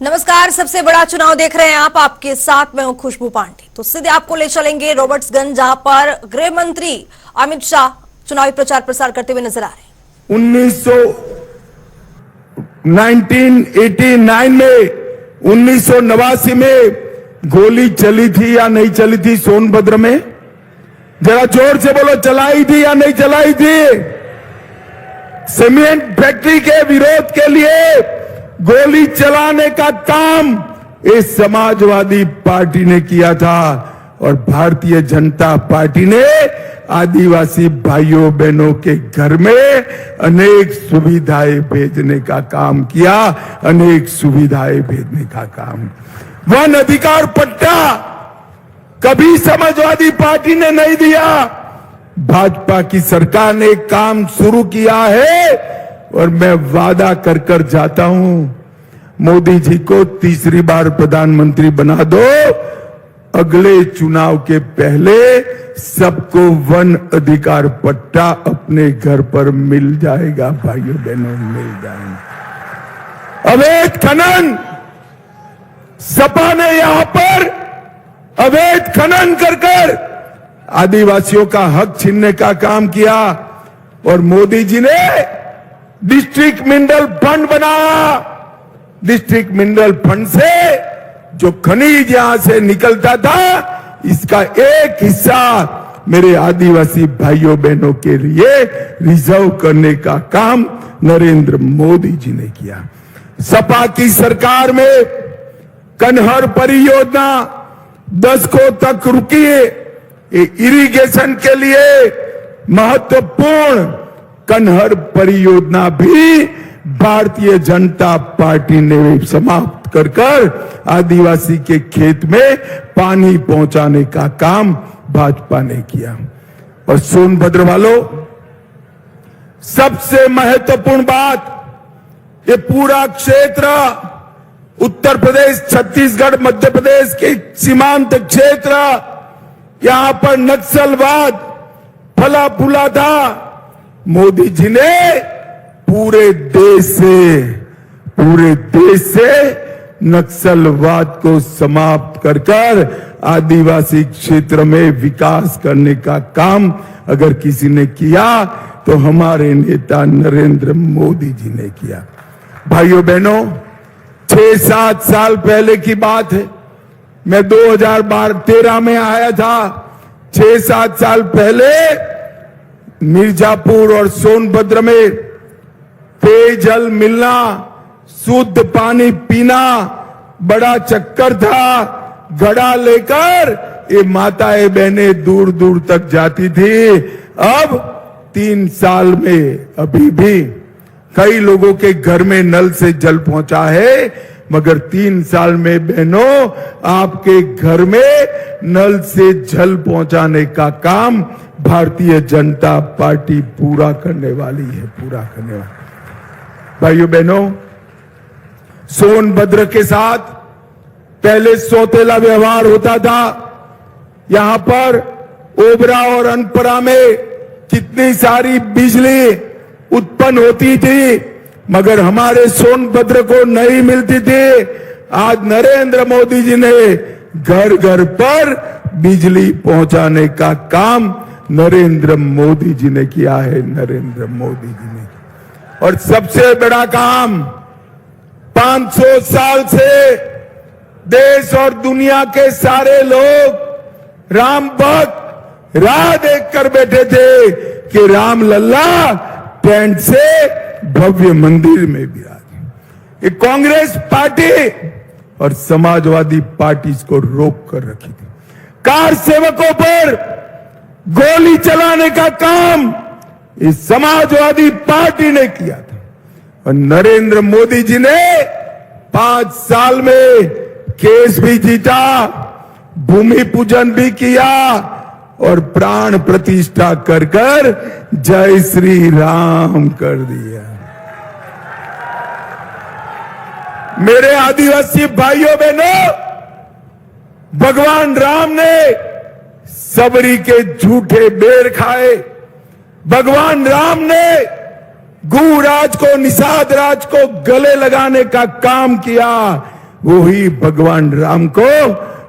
नमस्कार, सबसे बड़ा चुनाव देख रहे हैं आप। आपके साथ मैं हूं खुशबू पांडे। तो सीधे आपको ले चलेंगे रॉबर्ट्सगंज, जहां पर गृह मंत्री अमित शाह चुनावी प्रचार प्रसार करते हुए नजर आ रहे हैं। 1989 में 1989 में गोली चली थी या नहीं चली थी सोनभद्र में? जरा जोर से बोलो, चलाई थी या नहीं चलाई थी? सीमेंट फैक्ट्री के विरोध के लिए गोली चलाने का काम इस समाजवादी पार्टी ने किया था और भारतीय जनता पार्टी ने आदिवासी भाइयों बहनों के घर में अनेक सुविधाएं भेजने का काम किया, अनेक सुविधाएं भेजने का काम। वन अधिकार पट्टा कभी समाजवादी पार्टी ने नहीं दिया। भाजपा की सरकार ने काम शुरू किया है और मैं वादा कर कर जाता हूं, मोदी जी को तीसरी बार प्रधानमंत्री बना दो, अगले चुनाव के पहले सबको वन अधिकार पट्टा अपने घर पर मिल जाएगा। भाइयों बहनों, मिल जाएगा। अवैध खनन, सपा ने यहां पर अवैध खनन कर आदिवासियों का हक छीनने का काम किया और मोदी जी ने डिस्ट्रिक्ट मिनरल फंड बनाया। डिस्ट्रिक्ट मिनरल फंड से जो खनिज यहां से निकलता था, इसका एक हिस्सा मेरे आदिवासी भाइयों बहनों के लिए रिजर्व करने का काम नरेंद्र मोदी जी ने किया। सपा की सरकार में कन्हर परियोजना दशकों तक रुकी है। इरिगेशन के लिए महत्वपूर्ण कन्हर परियोजना भी भारतीय जनता पार्टी ने समाप्त कर आदिवासी के खेत में पानी पहुंचाने का काम भाजपा ने किया। और सोनभद्र वालों, सबसे महत्वपूर्ण बात, ये पूरा क्षेत्र उत्तर प्रदेश, छत्तीसगढ़, मध्य प्रदेश के सीमांत क्षेत्र, यहां पर नक्सलवाद फला फूला था। मोदी जी ने पूरे देश से नक्सलवाद को समाप्त कर आदिवासी क्षेत्र में विकास करने का काम अगर किसी ने किया तो हमारे नेता नरेंद्र मोदी जी ने किया। भाइयों बहनों, 6-7 साल पहले की बात है। मैं 2013 में आया था। 6-7 साल पहले मिर्जापुर और सोनभद्र में पेयजल मिलना, शुद्ध पानी पीना बड़ा चक्कर था। घड़ा लेकर ये माताएं बहनें दूर दूर तक जाती थी। अब 3 साल में अभी भी कई लोगों के घर में नल से जल पहुंचा है, मगर 3 साल में बहनों आपके घर में नल से जल पहुंचाने का काम भारतीय जनता पार्टी पूरा करने वाली है, पूरा करने वाली। भाइयों बहनों, सोनभद्र के साथ पहले सौतेला व्यवहार होता था। यहां पर ओबरा और अनपरा में कितनी सारी बिजली उत्पन्न होती थी, मगर हमारे सोनभद्र को नहीं मिलती थी। आज नरेंद्र मोदी जी ने घर घर पर बिजली पहुंचाने का काम नरेंद्र मोदी जी ने किया है, नरेंद्र मोदी जी ने। और सबसे बड़ा काम, 500 साल से देश और दुनिया के सारे लोग राम भक्त राह देख कर बैठे थे कि राम लल्ला टेंट से भव्य मंदिर में विराजे। ये कांग्रेस पार्टी और समाजवादी पार्टी इसको रोक कर रखी थी। कार सेवकों पर गोली चलाने का काम इस समाजवादी पार्टी ने किया था और नरेंद्र मोदी जी ने 5 साल में केस भी जीता, भूमि पूजन भी किया और प्राण प्रतिष्ठा कर जय श्री राम कर दिया। मेरे आदिवासी भाइयों बहनों, भगवान राम ने सबरी के झूठे बेर खाए। भगवान राम ने गूराज को, निषाद राज को गले लगाने का काम किया। वही भगवान राम को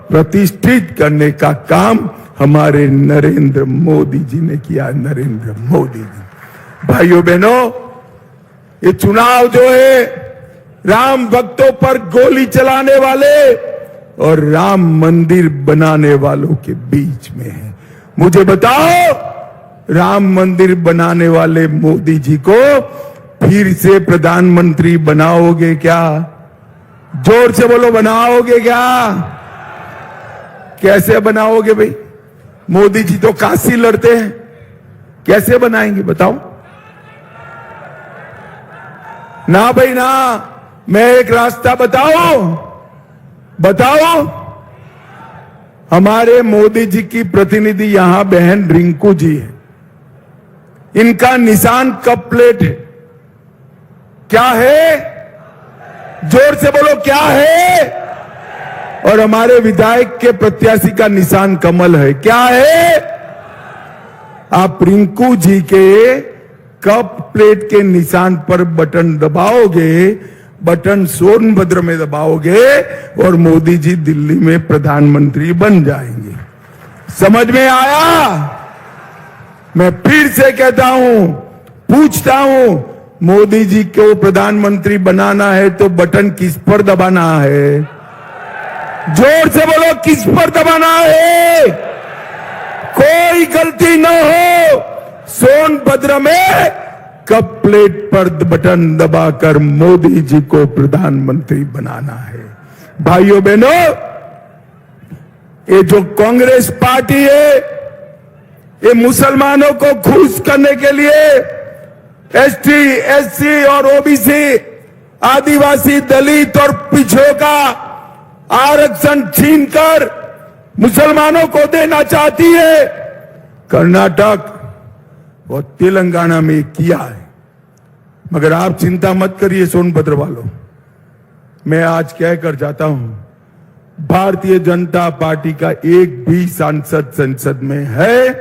प्रतिष्ठित करने का काम हमारे नरेंद्र मोदी जी ने किया। नरेंद्र मोदी जी, भाइयों बहनों, ये चुनाव जो है राम भक्तों पर गोली चलाने वाले और राम मंदिर बनाने वालों के बीच में है। मुझे बताओ, राम मंदिर बनाने वाले मोदी जी को फिर से प्रधानमंत्री बनाओगे क्या? जोर से बोलो, बनाओगे क्या? कैसे बनाओगे भाई? मोदी जी तो काशी लड़ते हैं, कैसे बनाएंगे बताओ? ना भाई ना, मैं एक रास्ता बताओ। हमारे मोदी जी की प्रतिनिधि यहां बहन रिंकू जी है, इनका निशान कप प्लेट है। क्या है? जोर से बोलो, क्या है? और हमारे विधायक के प्रत्याशी का निशान कमल है। क्या है? आप रिंकू जी के कप प्लेट के निशान पर बटन दबाओगे, बटन सोनभद्र में दबाओगे और मोदी जी दिल्ली में प्रधानमंत्री बन जाएंगे। समझ में आया? मैं फिर से कहता हूं, पूछता हूं, मोदी जी को प्रधानमंत्री बनाना है तो बटन किस पर दबाना है? जोर से बोलो, किस पर दबाना है? कोई गलती न हो, सोनभद्र में कप प्लेट पर बटन दबाकर मोदी जी को प्रधानमंत्री बनाना है। भाइयों बहनों, ये जो कांग्रेस पार्टी है, ये मुसलमानों को खुश करने के लिए एसटी, एससी और ओबीसी, आदिवासी, दलित और पिछड़ों का आरक्षण छीनकर मुसलमानों को देना चाहती है। कर्नाटक और तेलंगाना में किया है, मगर आप चिंता मत करिए सोनभद्र वालों, मैं आज कहकर जाता हूं, भारतीय जनता पार्टी का एक भी सांसद संसद में है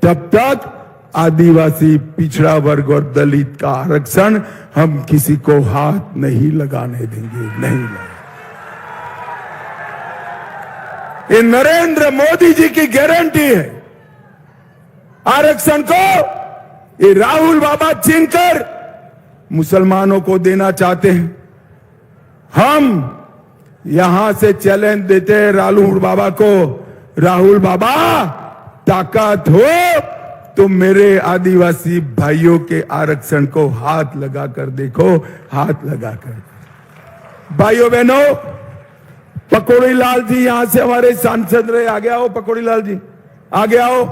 तब तक आदिवासी, पिछड़ा वर्ग और दलित का आरक्षण हम किसी को हाथ नहीं लगाने देंगे, नहीं। ये नरेंद्र मोदी जी की गारंटी है। आरक्षण को ये राहुल बाबा छीनकर मुसलमानों को देना चाहते हैं। हम यहां से चैलेंज देते हैं राहुल बाबा को, राहुल बाबा ताकत हो तो मेरे आदिवासी भाइयों के आरक्षण को हाथ लगाकर देखो, हाथ लगाकर। भाइयों बहनों, पकौड़ी लाल जी यहां से हमारे सांसद रहे, आगे आओ पकौड़ी लाल जी, आगे आओ।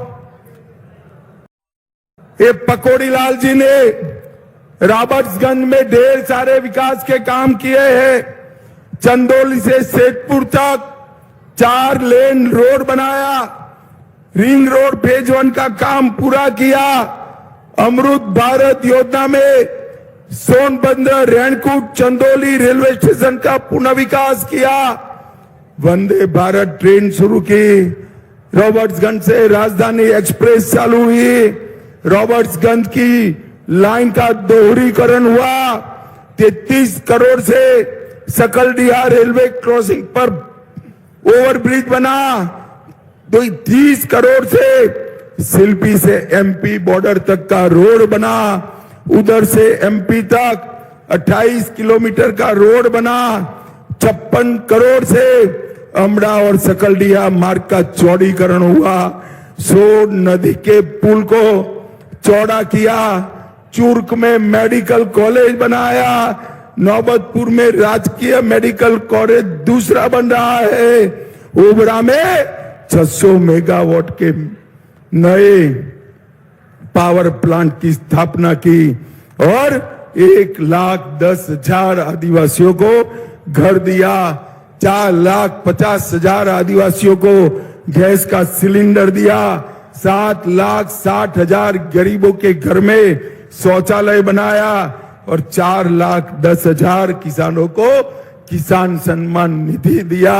ये पकौड़ी लाल जी ने रॉबर्ट्सगंज में ढेर सारे विकास के काम किए हैं। चंदौली से सेठपुर तक 4 लेन रोड बनाया, रिंग रोड फेज 1 का काम पूरा किया, अमृत भारत योजना में सोनभद्र, रेणकूट, चंदौली रेलवे स्टेशन का पुनः विकास किया, वंदे भारत ट्रेन शुरू की, रॉबर्ट्सगंज से राजधानी एक्सप्रेस चालू हुई, रॉबर्ट्सगंज की लाइन का दोहरीकरण हुआ, 33 करोड़ से सकलडीहा रेलवे क्रॉसिंग पर ओवरब्रिज बना, 30 करोड़ से शिल्पी से एमपी बॉर्डर तक का रोड बना, उधर से एमपी तक 28 किलोमीटर का रोड बना, 56 करोड़ से अमड़ा और सकलडीहा मार्ग का चौड़ीकरण हुआ, सोन नदी के पुल को चौड़ा किया, चूर्क में मेडिकल कॉलेज बनाया, नौबतपुर में राजकीय मेडिकल कॉलेज दूसरा बन रहा है, ओबरा में 600 मेगावाट के नए पावर प्लांट की स्थापना की और 1,10,000 आदिवासियों को घर दिया, 4,50,000 आदिवासियों को गैस का सिलेंडर दिया, 7,60,000 गरीबों के घर में शौचालय बनाया और 4,10,000 किसानों को किसान सम्मान निधि दिया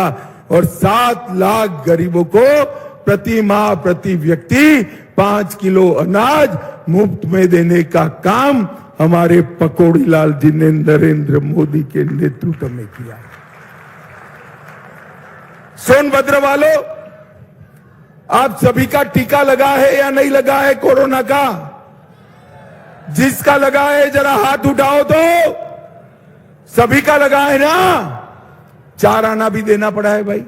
और 7 लाख गरीबों को प्रति माह प्रति व्यक्ति 5 किलो अनाज मुफ्त में देने का काम हमारे पकौड़ी लाल जी ने नरेंद्र मोदी के नेतृत्व में किया। सोनभद्र वालों, आप सभी का टीका लगा है या नहीं लगा है कोरोना का? जिसका लगा है जरा हाथ उठाओ तो। सभी का लगा है ना? 4 आना भी देना पड़ा है भाई,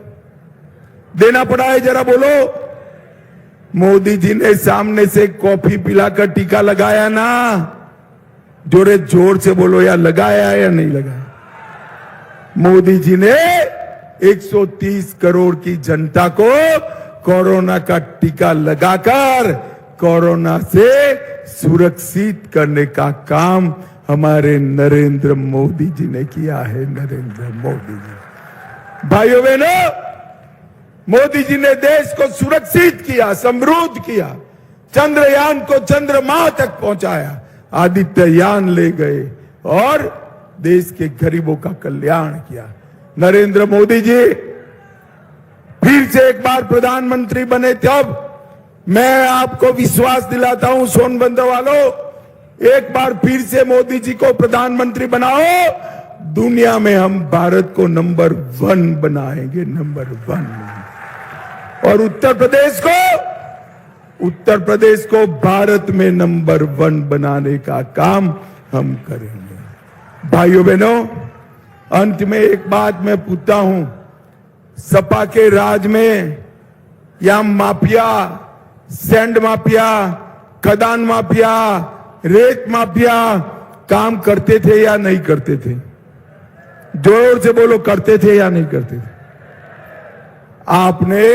देना पड़ा है, जरा बोलो। मोदी जी ने सामने से कॉफी पिलाकर टीका लगाया ना? जोरे जोर से बोलो, या लगाया या नहीं लगाया? मोदी जी ने 130 करोड़ की जनता को कोरोना का टीका लगाकर कोरोना से सुरक्षित करने का काम हमारे नरेंद्र मोदी जी ने किया है। नरेंद्र मोदी जी, भाइयों बहनों, मोदी जी ने देश को सुरक्षित किया, समृद्ध किया, चंद्रयान को चंद्रमा तक पहुंचाया, आदित्ययान ले गए और देश के गरीबों का कल्याण किया। नरेंद्र मोदी जी फिर से एक बार प्रधानमंत्री बने, तब मैं आपको विश्वास दिलाता हूं सोनभद्र वालों, एक बार फिर से मोदी जी को प्रधानमंत्री बनाओ, दुनिया में हम भारत को नंबर 1 बनाएंगे, नंबर 1। और उत्तर प्रदेश को भारत में नंबर 1 बनाने का काम हम करेंगे। भाइयों बहनों, अंत में एक बात मैं पूछता हूं, सपा के राज में या माफिया, सैंड माफिया, खदान माफिया, रेत माफिया काम करते थे या नहीं करते थे? जोर से बोलो, करते थे या नहीं करते थे? आपने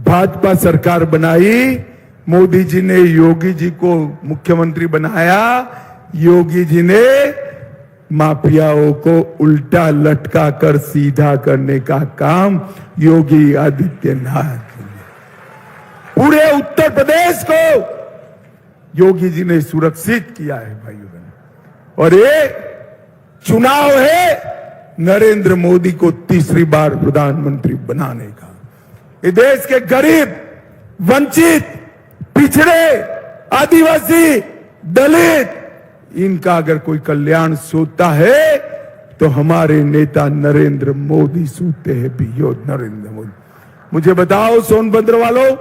भाजपा सरकार बनाई, मोदी जी ने योगी जी को मुख्यमंत्री बनाया, योगी जी ने माफियाओं को उल्टा लटका कर सीधा करने का काम योगी आदित्यनाथ, पूरे उत्तर प्रदेश को योगी जी ने सुरक्षित किया है भाइयों बहनों। और ये चुनाव है नरेंद्र मोदी को तीसरी बार प्रधानमंत्री बनाने का। ये देश के गरीब, वंचित, पिछड़े, आदिवासी, दलित, इनका अगर कोई कल्याण सोचता है तो हमारे नेता नरेंद्र मोदी सोचते हैं भी। नरेंद्र मोदी, मुझे बताओ सोनभद्र वालों,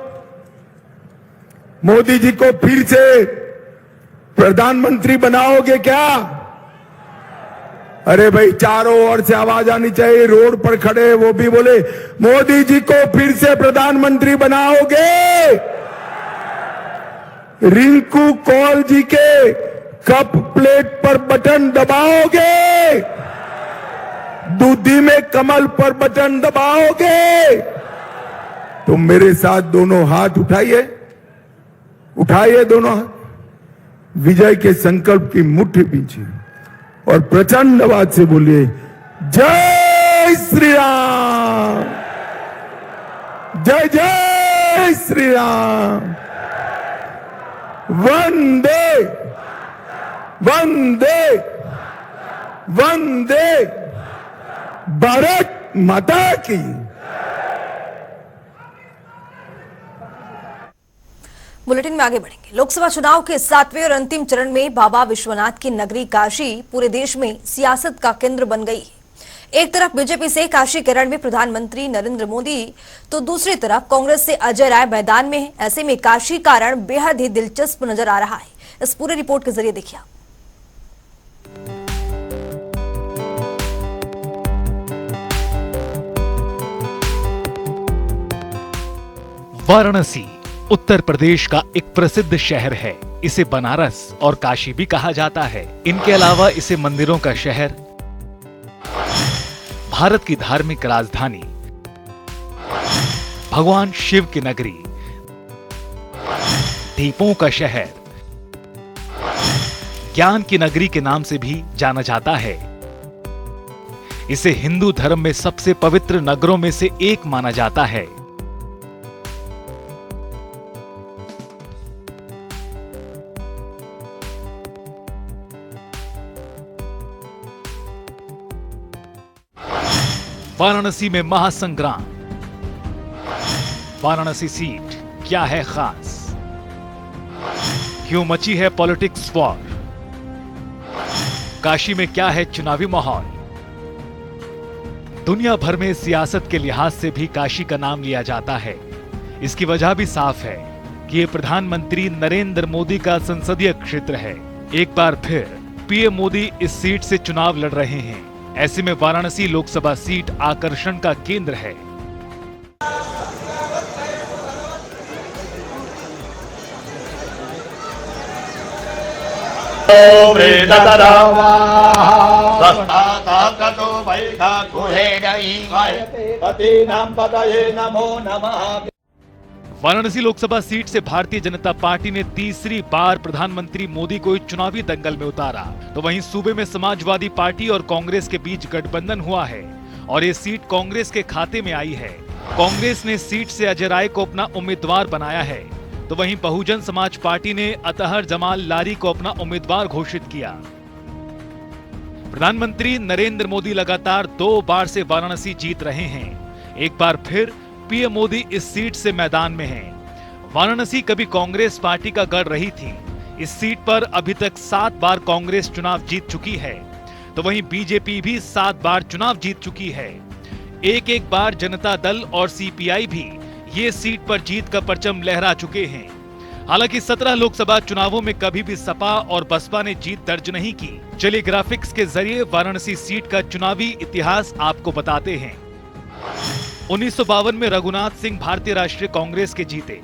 मोदी जी को फिर से प्रधानमंत्री बनाओगे क्या? अरे भाई, चारों ओर से आवाज आनी चाहिए, रोड पर खड़े वो भी बोले, मोदी जी को फिर से प्रधानमंत्री बनाओगे? रिंकू कौल जी के कप प्लेट पर बटन दबाओगे? दूधी में कमल पर बटन दबाओगे? तो मेरे साथ दोनों हाथ उठाइए, उठाइए दोनों हाथ, विजय के संकल्प की मुट्ठी पीछे और प्रचंड आवाज से बोलिए, जय श्री राम, जय जय श्री राम, वंदे वंदे वंदे भारत माता की। बुलेटिन में आगे बढ़ेंगे। लोकसभा चुनाव के 7वें और अंतिम चरण में बाबा विश्वनाथ की नगरी काशी पूरे देश में सियासत का केंद्र बन गई है। एक तरफ बीजेपी से काशी के रण में प्रधानमंत्री नरेंद्र मोदी, तो दूसरी तरफ कांग्रेस से अजय राय मैदान में है। ऐसे में काशी का रण बेहद ही दिलचस्प नजर आ रहा है। इस पूरे रिपोर्ट के जरिए देखिए। वाराणसी उत्तर प्रदेश का एक प्रसिद्ध शहर है। इसे बनारस और काशी भी कहा जाता है। इनके अलावा इसे मंदिरों का शहर, भारत की धार्मिक राजधानी, भगवान शिव की नगरी, दीपों का शहर, ज्ञान की नगरी के नाम से भी जाना जाता है। इसे हिंदू धर्म में सबसे पवित्र नगरों में से एक माना जाता है। वाराणसी में महासंग्राम। वाराणसी सीट क्या है खास? क्यों मची है पॉलिटिक्स वॉर? काशी में क्या है चुनावी माहौल? दुनिया भर में सियासत के लिहाज से भी काशी का नाम लिया जाता है। इसकी वजह भी साफ है कि ये प्रधानमंत्री नरेंद्र मोदी का संसदीय क्षेत्र है। एक बार फिर पीएम मोदी इस सीट से चुनाव लड़ रहे हैं। ऐसे में वाराणसी लोकसभा सीट आकर्षण का केंद्र है। वाराणसी लोकसभा सीट से भारतीय जनता पार्टी ने तीसरी बार प्रधानमंत्री मोदी को चुनावी दंगल में उतारा, तो वहीं सूबे में समाजवादी पार्टी और कांग्रेस के बीच गठबंधन हुआ है और ये सीट कांग्रेस के खाते में आई है। कांग्रेस ने सीट से अजय राय को अपना उम्मीदवार बनाया है, तो वहीं बहुजन समाज पार्टी ने अतहर जमाल लारी को अपना उम्मीदवार घोषित किया। प्रधानमंत्री नरेंद्र मोदी लगातार 2 बार से वाराणसी जीत रहे हैं। एक बार फिर पीएम मोदी इस सीट से मैदान में हैं। वाराणसी कभी कांग्रेस पार्टी का गढ़ रही थी। इस सीट पर अभी तक 7 बार कांग्रेस चुनाव जीत चुकी है, तो वहीं बीजेपी भी 7 बार चुनाव जीत चुकी है। एक बार जनता दल और सीपीआई भी ये सीट पर जीत का परचम लहरा चुके हैं। हालांकि 17 लोकसभा चुनावों में कभी भी सपा और बसपा ने जीत दर्ज नहीं की। चलिए ग्राफिक्स के जरिए वाराणसी सीट का चुनावी इतिहास आपको बताते हैं। 1952 में रघुनाथ सिंह भारतीय राष्ट्रीय कांग्रेस के जीते।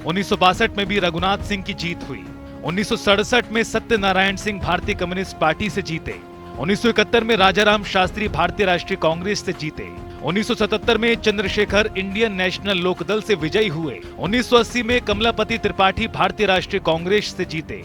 1962 में भी रघुनाथ सिंह की जीत हुई। 1967 में सत्यनारायण सिंह भारतीय कम्युनिस्ट पार्टी से जीते। 1971 में राजाराम शास्त्री भारतीय राष्ट्रीय कांग्रेस से जीते। 1977 में चंद्रशेखर इंडियन नेशनल लोकदल से विजयी हुए। 1980 में कमलापति त्रिपाठी भारतीय राष्ट्रीय कांग्रेस से जीते।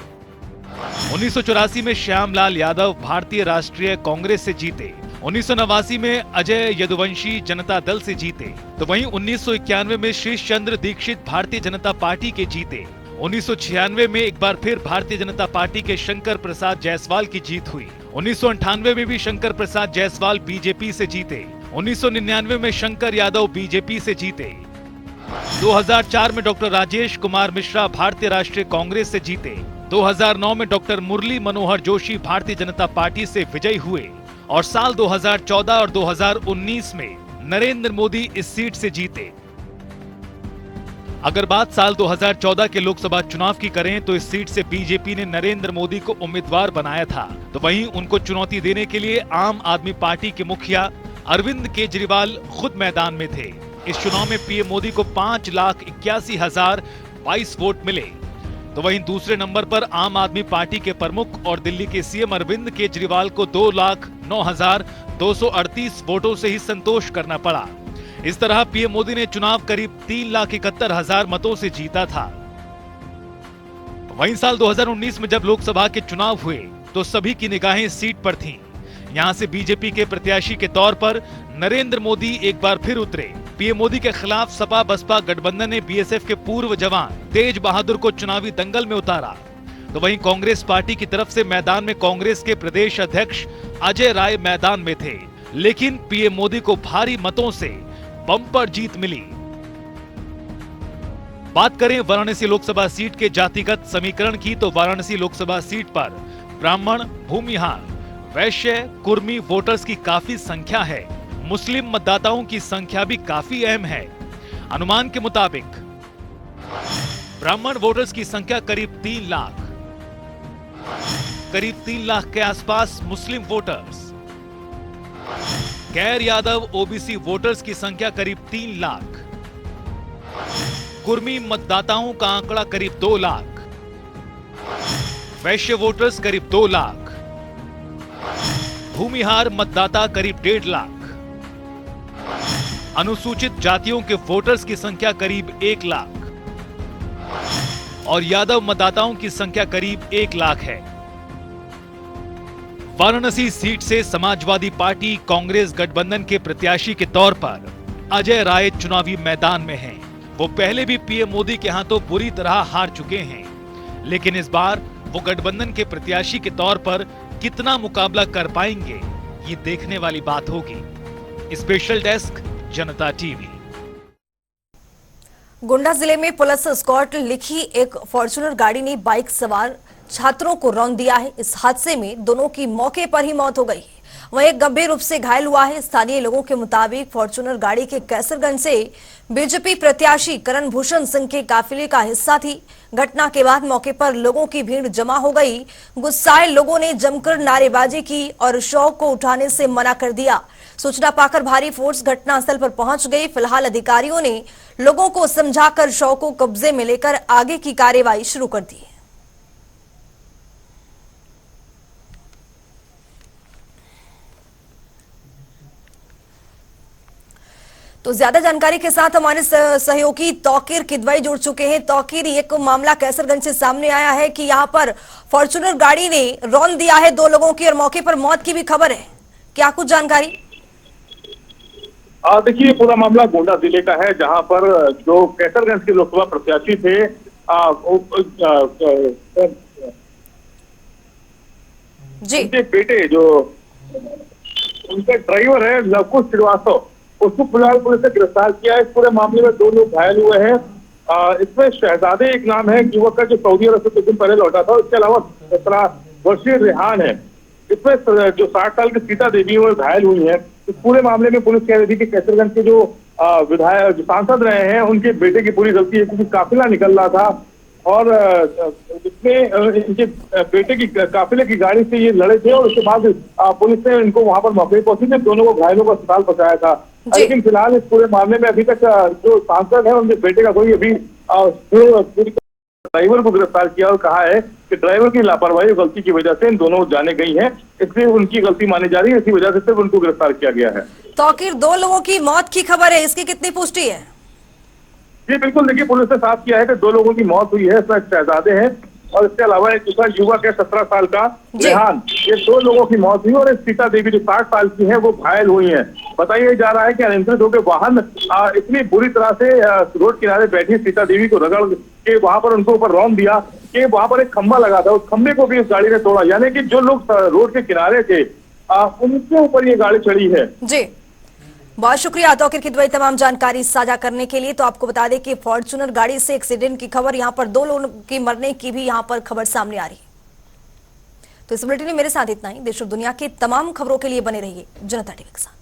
1984 में श्यामलाल यादव भारतीय राष्ट्रीय कांग्रेस से जीते। 1989 में अजय यदुवंशी जनता दल से जीते, तो वहीं 1991 में श्रीश चंद्र दीक्षित भारतीय जनता पार्टी के जीते। 1996 में एक बार फिर भारतीय जनता पार्टी के शंकर प्रसाद जायसवाल की जीत हुई। 1998 में भी शंकर प्रसाद जायसवाल बीजेपी से जीते। 1999 में शंकर यादव बीजेपी से जीते। 2004 में डॉक्टर राजेश कुमार मिश्रा भारतीय राष्ट्रीय कांग्रेस से जीते। 2009 में डॉक्टर मुरली मनोहर जोशी भारतीय जनता पार्टी से विजयी हुए और साल 2014 और 2019 में नरेंद्र मोदी इस सीट से जीते। अगर बात साल 2014 के लोकसभा चुनाव की करें तो इस सीट से बीजेपी ने नरेंद्र मोदी को उम्मीदवार बनाया था, तो वहीं उनको चुनौती देने के लिए आम आदमी पार्टी के मुखिया अरविंद केजरीवाल खुद मैदान में थे। इस चुनाव में पीएम मोदी को 5,81,022 वोट मिले, तो वहीं दूसरे नंबर पर आम आदमी पार्टी के प्रमुख और दिल्ली के सीएम अरविंद केजरीवाल को 2,09,238 वोटों से ही संतोष करना पड़ा। इस तरह पीएम मोदी ने चुनाव करीब 3,71,000 मतों से जीता था। वहीं साल 2019 में जब लोकसभा के चुनाव हुए तो सभी की निगाहें सीट पर थीं। यहां से बीजेपी के प्रत्याशी के तौर पर नरेंद्र मोदी एक बार फिर उतरे। पीएम मोदी के खिलाफ सपा बसपा गठबंधन ने बीएसएफ के पूर्व जवान तेज बहादुर को चुनावी दंगल में उतारा, तो वहीं कांग्रेस पार्टी की तरफ से मैदान में कांग्रेस के प्रदेश अध्यक्ष अजय राय मैदान में थे, लेकिन पीएम मोदी को भारी मतों से बम्पर जीत मिली। बात करें वाराणसी लोकसभा सीट के जातिगत समीकरण की तो वाराणसी लोकसभा सीट पर ब्राह्मण, भूमिहार, वैश्य, कुर्मी वोटर्स की काफी संख्या है। मुस्लिम मतदाताओं की संख्या भी काफी अहम है। अनुमान के मुताबिक ब्राह्मण वोटर्स की संख्या करीब 3 लाख, करीब 3 लाख के आसपास मुस्लिम वोटर्स, गैर यादव ओबीसी वोटर्स की संख्या करीब 3 लाख, कुर्मी मतदाताओं का आंकड़ा करीब 2 लाख, वैश्य वोटर्स करीब 2 लाख, भूमिहार मतदाता करीब 1.5 लाख, अनुसूचित जातियों के वोटर्स की संख्या करीब 1 लाख और यादव मतदाताओं की संख्या करीब 1 लाख है। वाराणसी सीट से समाजवादी पार्टी कांग्रेस गठबंधन के प्रत्याशी के तौर पर अजय राय चुनावी मैदान में हैं। वो पहले भी पीएम मोदी के हाथों बुरी तरह हार चुके हैं, लेकिन इस बार वो गठबंधन के प्रत्याशी के तौर पर कितना मुकाबला कर पाएंगे, ये देखने वाली बात होगी। स्पेशल डेस्क, जनता टीवी। गोंडा जिले में पुलिस एस्कॉर्ट लिखी एक फॉर्च्यूनर गाड़ी ने बाइक सवार छात्रों को रौंद दिया है। इस हादसे में दोनों की मौके पर ही मौत हो गई। वहीं एक गंभीर रूप से घायल हुआ है। स्थानीय लोगों के मुताबिक फॉर्च्यूनर गाड़ी के कैसरगंज से बीजेपी प्रत्याशी करण भूषण सिंह के काफिले का हिस्सा थी। घटना के बाद मौके पर लोगों की भीड़ जमा हो गई। गुस्साए लोगों ने जमकर नारेबाजी की और शव को उठाने से मना कर दिया। सूचना पाकर भारी फोर्स घटनास्थल पर पहुंच गई। फिलहाल अधिकारियों ने लोगों को समझाकर शव को कब्जे में लेकर आगे की कार्रवाई शुरू कर दी है। तो ज्यादा जानकारी के साथ हमारे सहयोगी तौकीर किदवई जुड़ चुके हैं। तौकीर, एक मामला कैसरगंज से सामने आया है कि यहां पर फॉर्च्यूनर गाड़ी ने रौंद दिया है 2 लोगों की और मौके पर मौत की भी खबर है। क्या कुछ जानकारी? देखिए, पूरा मामला गोंडा जिले का है, जहां पर जो कैसरगंज के लोकसभा प्रत्याशी थे जी, उनके बेटे जो उनका ड्राइवर है लवकुश श्रीवास्तव, उसको फिलहाल पुलिस ने गिरफ्तार किया है। इस पूरे मामले में 2 लोग घायल हुए हैं। इसमें शहजादे एक नाम है युवक का, जो सऊदी अरब से कुछ दिन पहले लौटा था। इसके अलावा 17 वर्षीय रेहान है। इसमें जो 60 साल की सीता देवी वो घायल हुई है। इस पूरे मामले में पुलिस कह रही थी कि कैसरगंज के जो विधायक, जो सांसद रहे हैं, उनके बेटे की पूरी गलती है, क्योंकि काफिला निकल रहा था और इसमें इनके बेटे की काफिले की गाड़ी से ये लड़े थे और उसके बाद पुलिस ने इनको वहां पर मौके पहुंची थे। दोनों को घायलों को अस्पताल पहुंचाया था। लेकिन फिलहाल इस पूरे मामले में अभी तक जो सांसद है उनके बेटे का कोई अभी ड्राइवर को गिरफ्तार किया और कहा है कि ड्राइवर की लापरवाही और गलती की वजह से इन दोनों जाने गई हैं, इसलिए उनकी गलती मानी जा रही है। इसी वजह से सिर्फ उनको गिरफ्तार किया गया है। तौकीर, 2 लोगों की मौत की खबर है, इसकी कितनी पुष्टि है? जी बिल्कुल, देखिए, पुलिस ने साफ किया है कि 2 लोगों की मौत हुई है। इसमें शहजादे हैं और इसके अलावा एक दूसरा युवक है 17 साल का रेहान। ये 2 लोगों की मौत हुई और एक सीता देवी जो 60 साल की है वो घायल हुई है। बताया जा रहा है कि अनियंत्रित होकर वाहन इतनी बुरी तरह से रोड किनारे बैठी सीता देवी को रगड़ के वहां पर उनको ऊपर रौंद दिया कि वहां पर एक खंभा लगा था, उस खंभे को भी इस गाड़ी ने तोड़ा। यानी कि जो लोग रोड के किनारे थे उनके ऊपर ये गाड़ी चढ़ी है। जी, बहुत शुक्रिया तौकीर किदवई तमाम जानकारी साझा करने के लिए। तो आपको बता दें कि फॉर्च्यूनर गाड़ी से एक्सीडेंट की खबर, यहां पर 2 लोगों की मरने की भी यहां पर खबर सामने आ रही है। तो इस बुलेटिन में मेरे साथ इतना ही। देश और दुनिया की तमाम खबरों के लिए बने रहिए जनता टीवी के साथ।